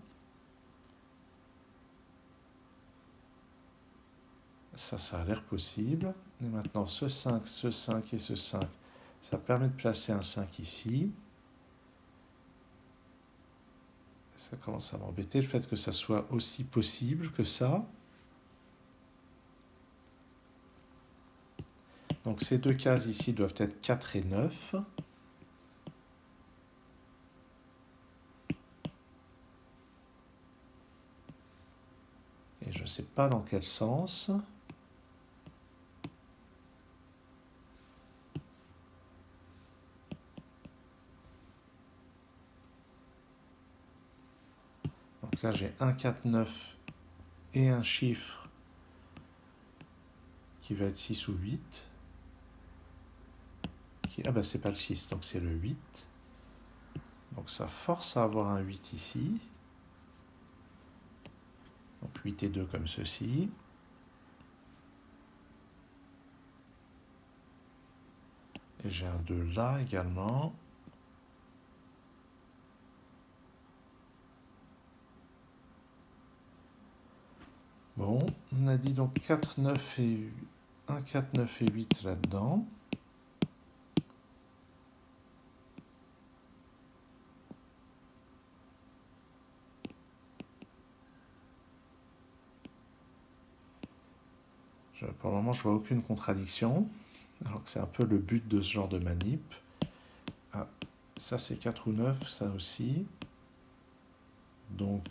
Ça a l'air possible. Et maintenant, ce 5 et ce 5, ça permet de placer un 5 ici. Ça commence à m'embêter, le fait que ça soit aussi possible que ça. Donc ces deux cases ici doivent être 4 et 9. Et je ne sais pas dans quel sens. Donc là j'ai 1, 4, 9 et un chiffre qui va être 6 ou 8. Ah ben c'est pas le 6, donc c'est le 8. Donc ça force à avoir un 8 ici. Donc 8 et 2 comme ceci. Et j'ai un 2 là également. Bon, on a dit donc 4, 9 et 8. 1, 4, 9 et 8 là-dedans. Pour le moment, je vois aucune contradiction, alors que c'est un peu le but de ce genre de manip. Ah, ça c'est 4 ou 9, ça aussi. Donc,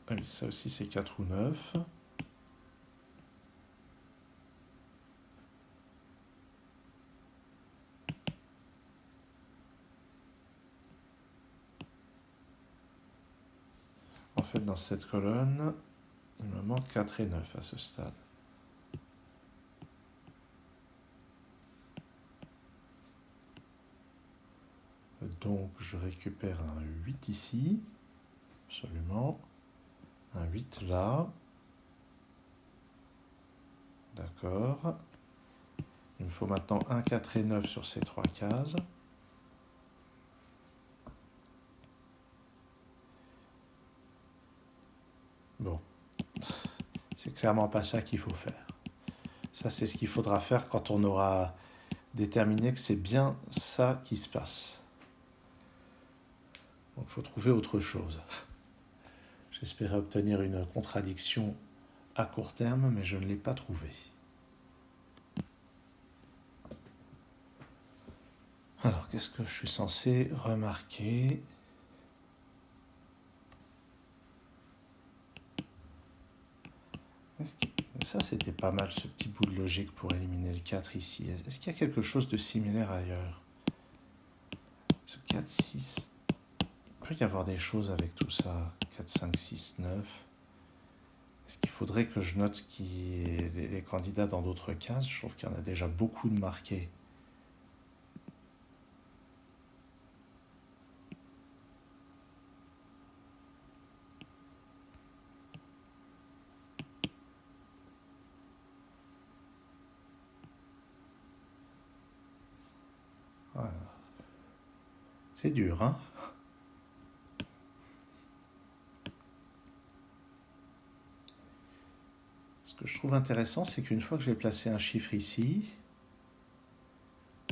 ah oui, ça aussi c'est 4 ou 9. En fait, dans cette colonne, il me manque 4 et 9 à ce stade. Donc, je récupère un 8 ici, absolument. Un 8 là. D'accord. Il me faut maintenant 1, 4 et 9 sur ces 3 cases. Bon, c'est clairement pas ça qu'il faut faire. Ça, c'est ce qu'il faudra faire quand on aura déterminé que c'est bien ça qui se passe. Donc, il faut trouver autre chose. J'espérais obtenir une contradiction à court terme, mais je ne l'ai pas trouvée. Alors, qu'est-ce que je suis censé remarquer ? Ça, c'était pas mal, ce petit bout de logique pour éliminer le 4 ici. Est-ce qu'il y a quelque chose de similaire ailleurs ? Ce 4, 6... Il peut y avoir des choses avec tout ça. 4, 5, 6, 9. Est-ce qu'il faudrait que je note les candidats dans d'autres cases ? Je trouve qu'il y en a déjà beaucoup de marqués. Voilà. C'est dur, hein ? Ce que je trouve intéressant, c'est qu'une fois que j'ai placé un chiffre ici,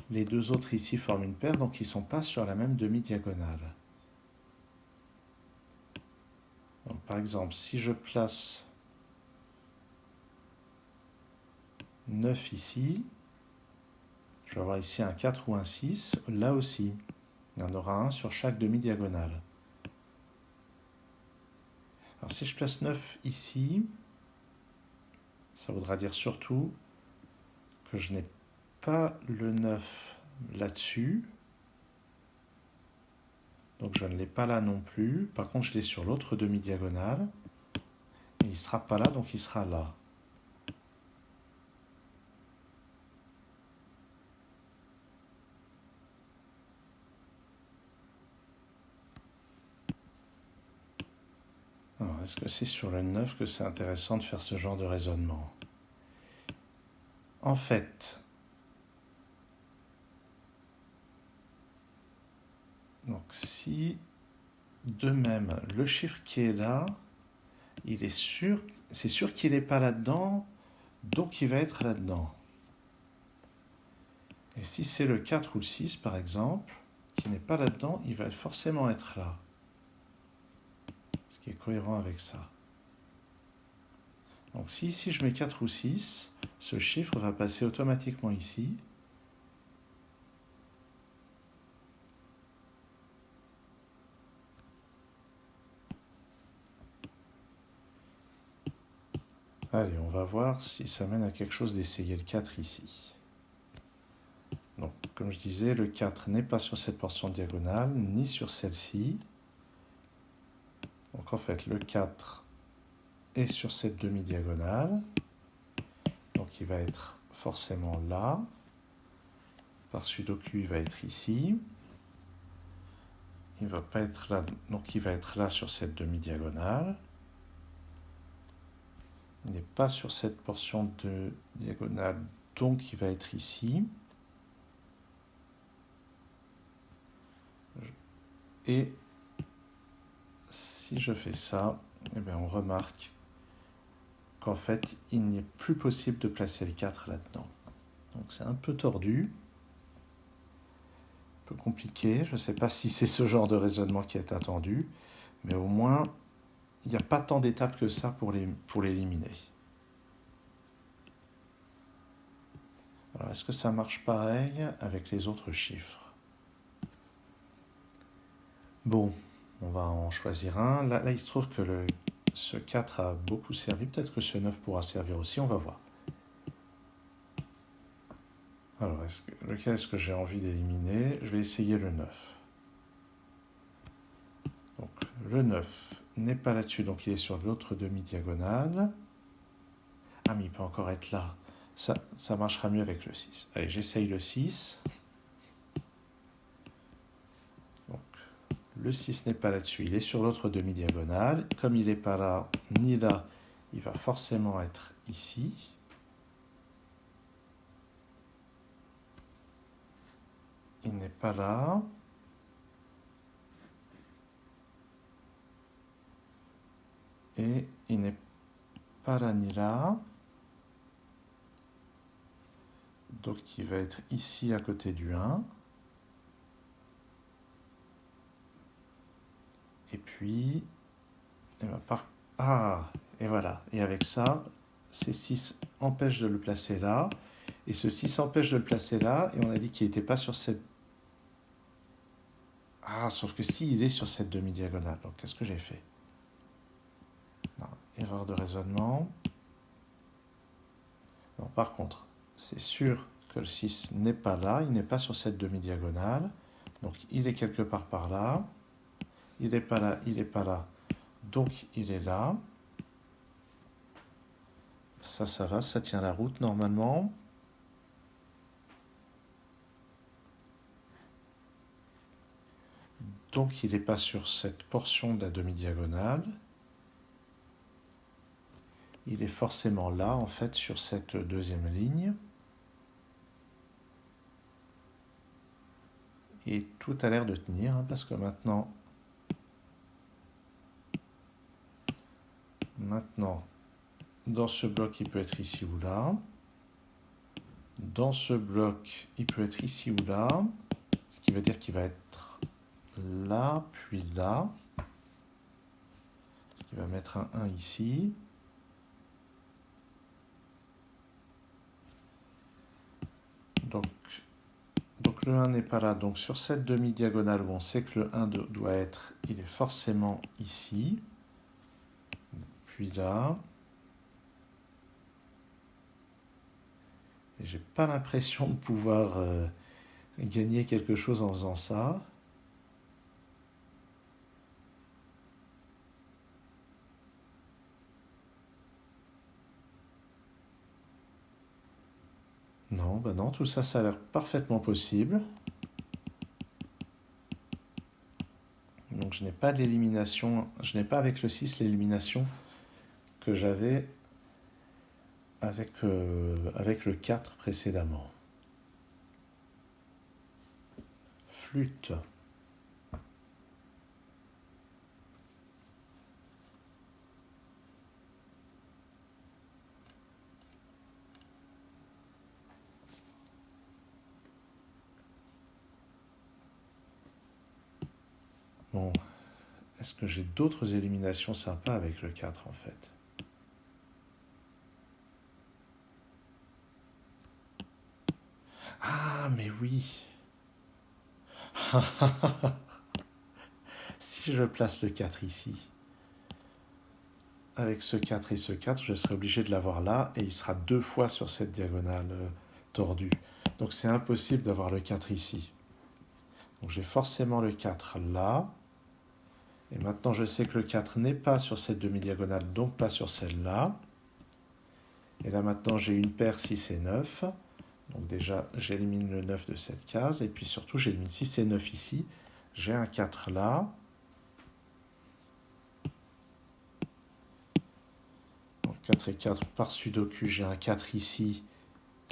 les deux autres ici forment une paire, donc ils ne sont pas sur la même demi-diagonale. Donc, par exemple, si je place 9 ici, je vais avoir ici un 4 ou un 6, là aussi. Il y en aura un sur chaque demi-diagonale. Alors si je place 9 ici, ça voudra dire surtout que je n'ai pas le 9 là-dessus. Donc je ne l'ai pas là non plus. Par contre, je l'ai sur l'autre demi-diagonale. Et il ne sera pas là, donc il sera là. Alors, est-ce que c'est sur le 9 que c'est intéressant de faire ce genre de raisonnement ? En fait, donc si de même le chiffre qui est là, il est sûr, c'est sûr qu'il n'est pas là-dedans, donc il va être là-dedans. Et si c'est le 4 ou le 6 par exemple, qui n'est pas là-dedans, il va forcément être là. Ce qui est cohérent avec ça. Donc si ici je mets 4 ou 6, ce chiffre va passer automatiquement ici. Allez, on va voir si ça mène à quelque chose d'essayer le 4 ici. Donc, comme je disais, le 4 n'est pas sur cette portion diagonale, ni sur celle-ci. Donc en fait, le 4 est sur cette demi-diagonale. Donc il va être forcément là. Par sudoku, il va être ici. Il ne va pas être là, donc il va être là sur cette demi-diagonale. Il n'est pas sur cette portion de diagonale, donc il va être ici. Et si je fais ça, eh bien on remarque qu'en fait, il n'est plus possible de placer le 4 là-dedans. Donc c'est un peu tordu, un peu compliqué. Je ne sais pas si c'est ce genre de raisonnement qui est attendu, mais au moins, il n'y a pas tant d'étapes que ça pour l'éliminer. Alors, est-ce que ça marche pareil avec les autres chiffres? Bon, on va en choisir un. Là il se trouve que ce 4 a beaucoup servi. Peut-être que ce 9 pourra servir aussi, on va voir. Alors, lequel est-ce que j'ai envie d'éliminer? Je vais essayer le 9. Donc, le 9 n'est pas là-dessus, donc il est sur l'autre demi-diagonale. Ah, mais il peut encore être là. Ça marchera mieux avec le 6. Allez, j'essaye le 6. Donc, le 6 n'est pas là-dessus, il est sur l'autre demi-diagonale. Comme il n'est pas là, ni là, il va forcément être ici. Il n'est pas là. Et il n'est pas là ni là. Donc il va être ici à côté du 1. Et puis, et voilà. Et avec ça, ces 6 empêchent de le placer là. Et ce 6 empêche de le placer là. Et on a dit qu'il n'était pas sur cette... Ah, sauf que si, il est sur cette demi-diagonale. Donc qu'est-ce que j'ai fait? Non, erreur de raisonnement. Non, par contre, c'est sûr que le 6 n'est pas là. Il n'est pas sur cette demi-diagonale. Donc il est quelque part par là. Il n'est pas là, il n'est pas là. Donc il est là. Ça va, ça tient la route normalement. Donc il n'est pas sur cette portion de la demi-diagonale. Il est forcément là, en fait, sur cette deuxième ligne. Et tout a l'air de tenir, hein, parce que maintenant, dans ce bloc, il peut être ici ou là. Dans ce bloc, il peut être ici ou là. Ce qui veut dire qu'il va être là, puis là. Ce qui va mettre un 1 ici. Donc le 1 n'est pas là. Donc sur cette demi-diagonale où on sait que le 1 doit être, il est forcément ici. Puis là. Et j'ai pas l'impression de pouvoir gagner quelque chose en faisant ça. Non, bah non, tout ça, ça a l'air parfaitement possible. Donc je n'ai pas l'élimination, je n'ai pas avec le 6 l'élimination que j'avais avec le 4 précédemment. Flûte. Bon, est-ce que j'ai d'autres éliminations sympas avec le 4 en fait? Ah, mais oui. Si je place le 4 ici, avec ce 4 et ce 4, je serai obligé de l'avoir là, et il sera 2 fois sur cette diagonale tordue. Donc c'est impossible d'avoir le 4 ici. Donc j'ai forcément le 4 là. Et maintenant je sais que le 4 n'est pas sur cette demi-diagonale, donc pas sur celle-là. Et là maintenant j'ai une paire 6 et 9. Donc déjà j'élimine le 9 de cette case. Et puis surtout j'élimine 6 et 9 ici. J'ai un 4 là. Donc 4 et 4 par sudoku, j'ai un 4 ici.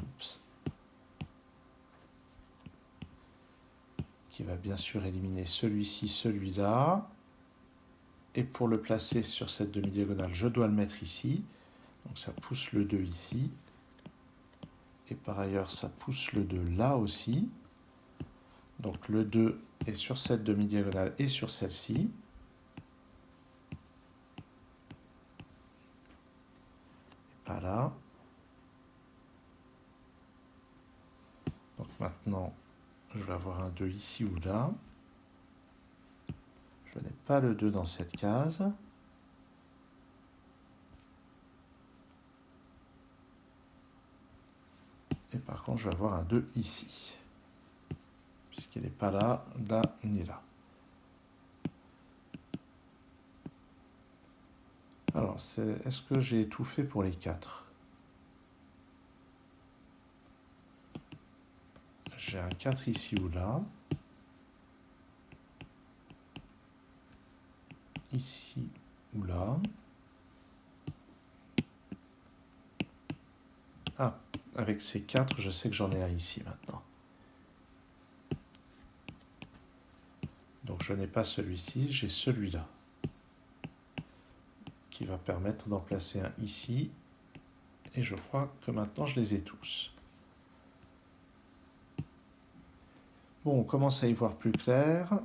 Oups. qui va bien sûr éliminer celui-ci, celui-là. Et pour le placer sur cette demi-diagonale, je dois le mettre ici. Donc ça pousse le 2 ici. Et par ailleurs, ça pousse le 2 là aussi. Donc le 2 est sur cette demi-diagonale et sur celle-ci. Et pas là. Donc maintenant, je vais avoir un 2 ici ou là. Je n'ai pas le 2 dans cette case. Et par contre, je vais avoir un 2 ici. Puisqu'il n'est pas là, là, ni là. Alors, est-ce que j'ai tout fait pour les 4? J'ai un 4 ici ou là. Ici ou là. Ah, avec ces 4, je sais que j'en ai un ici maintenant. Donc je n'ai pas celui-ci, j'ai celui-là. Qui va permettre d'en placer un ici. Et je crois que maintenant je les ai tous. Bon, on commence à y voir plus clair.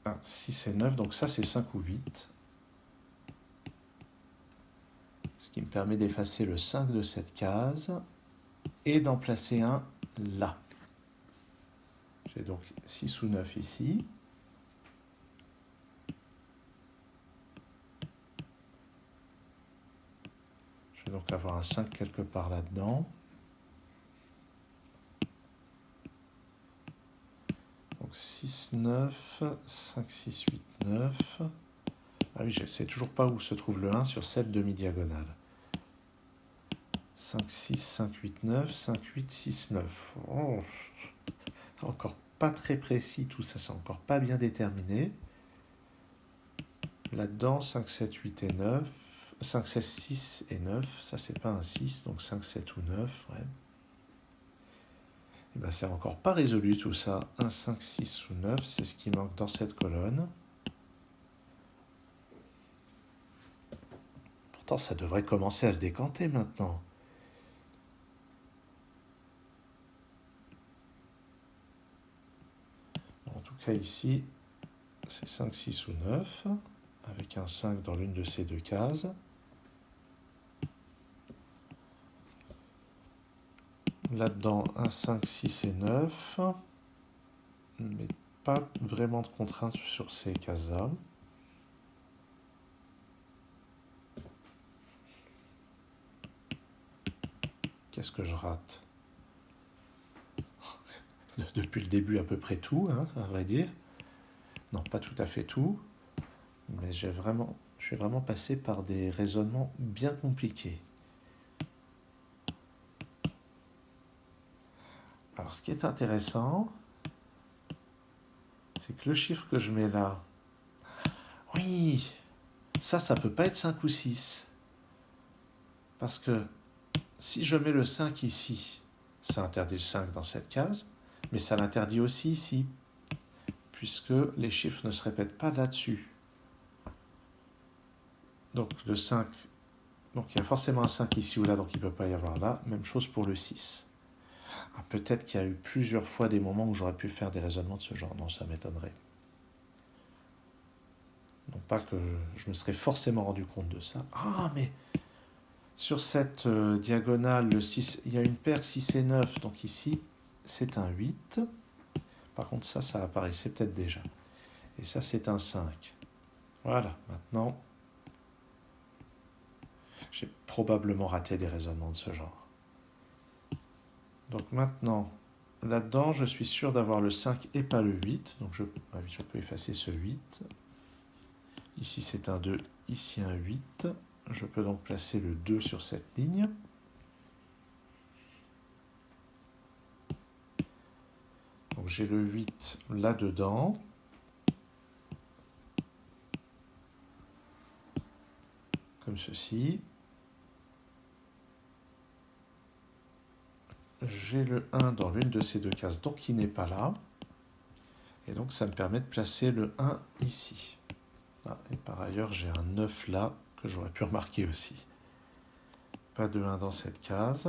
Ah, 6 et 9, donc ça c'est 5 ou 8. Ce qui me permet d'effacer le 5 de cette case et d'en placer un là. J'ai donc 6 ou 9 ici. Je vais donc avoir un 5 quelque part là-dedans. Donc 6, 9, 5, 6, 8, 9. Ah oui, je ne sais toujours pas où se trouve le 1 sur cette demi-diagonale. 5, 6, 5, 8, 9, 5, 8, 6, 9. Oh, encore pas très précis tout ça, c'est encore pas bien déterminé. Là-dedans, 5, 7, 8 et 9. 5, 16, 6 et 9. Ça, c'est pas un 6, donc 5, 7 ou 9. Ouais. Et bien, c'est encore pas résolu tout ça. 1, 5, 6 ou 9, c'est ce qui manque dans cette colonne. Pourtant, ça devrait commencer à se décanter maintenant. En tout cas, ici, c'est 5, 6 ou 9, avec un 5 dans l'une de ces deux cases. Là-dedans, un 5, 6 et 9, mais pas vraiment de contraintes sur ces cases-là. Qu'est-ce que je rate? Depuis le début, à peu près tout, hein, à vrai dire. Non, pas tout à fait tout, mais je suis vraiment passé par des raisonnements bien compliqués. Alors, ce qui est intéressant, c'est que le chiffre que je mets là, oui, ça peut pas être 5 ou 6. Parce que si je mets le 5 ici, ça interdit le 5 dans cette case, mais ça l'interdit aussi ici, puisque les chiffres ne se répètent pas là-dessus. Donc le 5, donc il y a forcément un 5 ici ou là, donc il ne peut pas y avoir là. Même chose pour le 6. Ah, peut-être qu'il y a eu plusieurs fois des moments où j'aurais pu faire des raisonnements de ce genre. Non, ça m'étonnerait. Non pas que je me serais forcément rendu compte de ça. Ah, mais sur cette diagonale, le 6, il y a une paire 6 et 9, donc ici, c'est un 8. Par contre, ça apparaissait peut-être déjà. Et ça, c'est un 5. Voilà, maintenant, j'ai probablement raté des raisonnements de ce genre. Donc maintenant, là-dedans, je suis sûr d'avoir le 5 et pas le 8. Donc je peux effacer ce 8. Ici, c'est un 2, ici un 8. Je peux donc placer le 2 sur cette ligne. Donc j'ai le 8 là-dedans. Comme ceci. j'ai le 1 dans l'une de ces deux cases, donc il n'est pas là. Et donc ça me permet de placer le 1 ici. Ah, et par ailleurs, j'ai un 9 là, que j'aurais pu remarquer aussi. Pas de 1 dans cette case.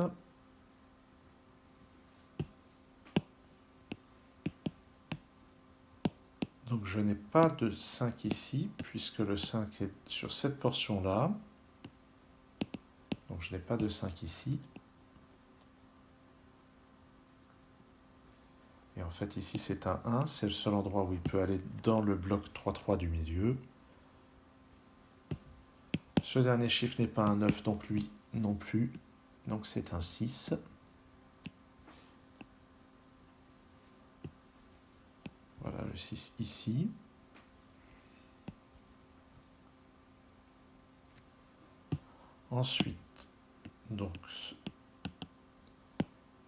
Donc je n'ai pas de 5 ici, puisque le 5 est sur cette portion-là. Donc je n'ai pas de 5 ici. Et en fait ici c'est un 1, c'est le seul endroit où il peut aller dans le bloc 3-3 du milieu. Ce dernier chiffre n'est pas un 9 non plus, donc c'est un 6. Voilà le 6 ici. Ensuite, donc,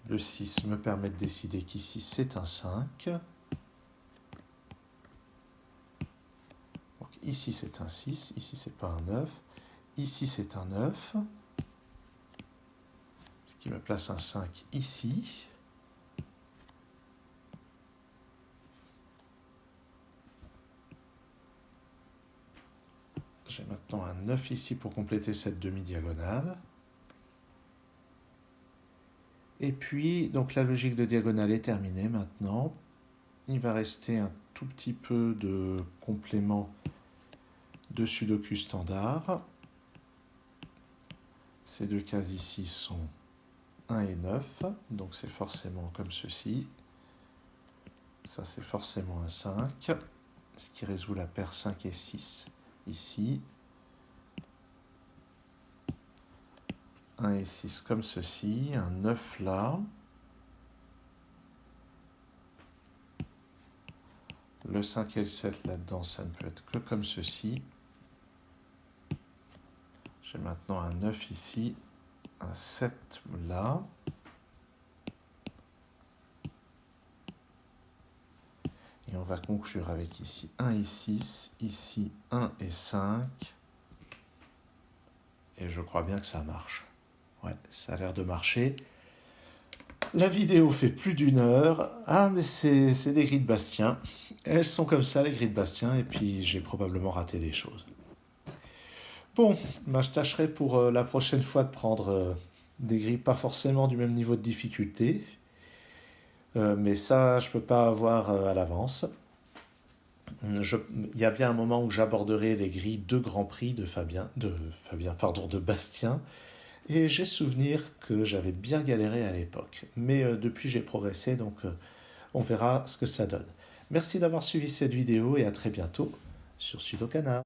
le 6 me permet de décider qu'ici c'est un 5. Donc ici c'est un 6, ici c'est pas un 9. Ici c'est un 9. Ce qui me place un 5 ici. J'ai maintenant un 9 ici pour compléter cette demi-diagonale. Et puis, donc la logique de diagonale est terminée maintenant. Il va rester un tout petit peu de complément de Sudoku standard. Ces deux cases ici sont 1 et 9, donc c'est forcément comme ceci. Ça c'est forcément un 5, ce qui résout la paire 5 et 6 ici. 1 et 6 comme ceci, un 9 là. Le 5 et le 7 là-dedans, ça ne peut être que comme ceci. J'ai maintenant un 9 ici, un 7 là. Et on va conclure avec ici 1 et 6, ici 1 et 5. Et je crois bien que ça marche. Ouais, ça a l'air de marcher. La vidéo fait plus d'une heure. Ah, mais c'est des grilles de Bastien. Elles sont comme ça, les grilles de Bastien, et puis j'ai probablement raté des choses. Bon, bah, je tâcherai pour la prochaine fois de prendre des grilles pas forcément du même niveau de difficulté. Mais ça, je ne peux pas avoir à l'avance. Il y a bien un moment où j'aborderai les grilles de Grand Prix de Bastien. Et j'ai souvenir que j'avais bien galéré à l'époque. Mais depuis, j'ai progressé, donc on verra ce que ça donne. Merci d'avoir suivi cette vidéo et à très bientôt sur Sudokana.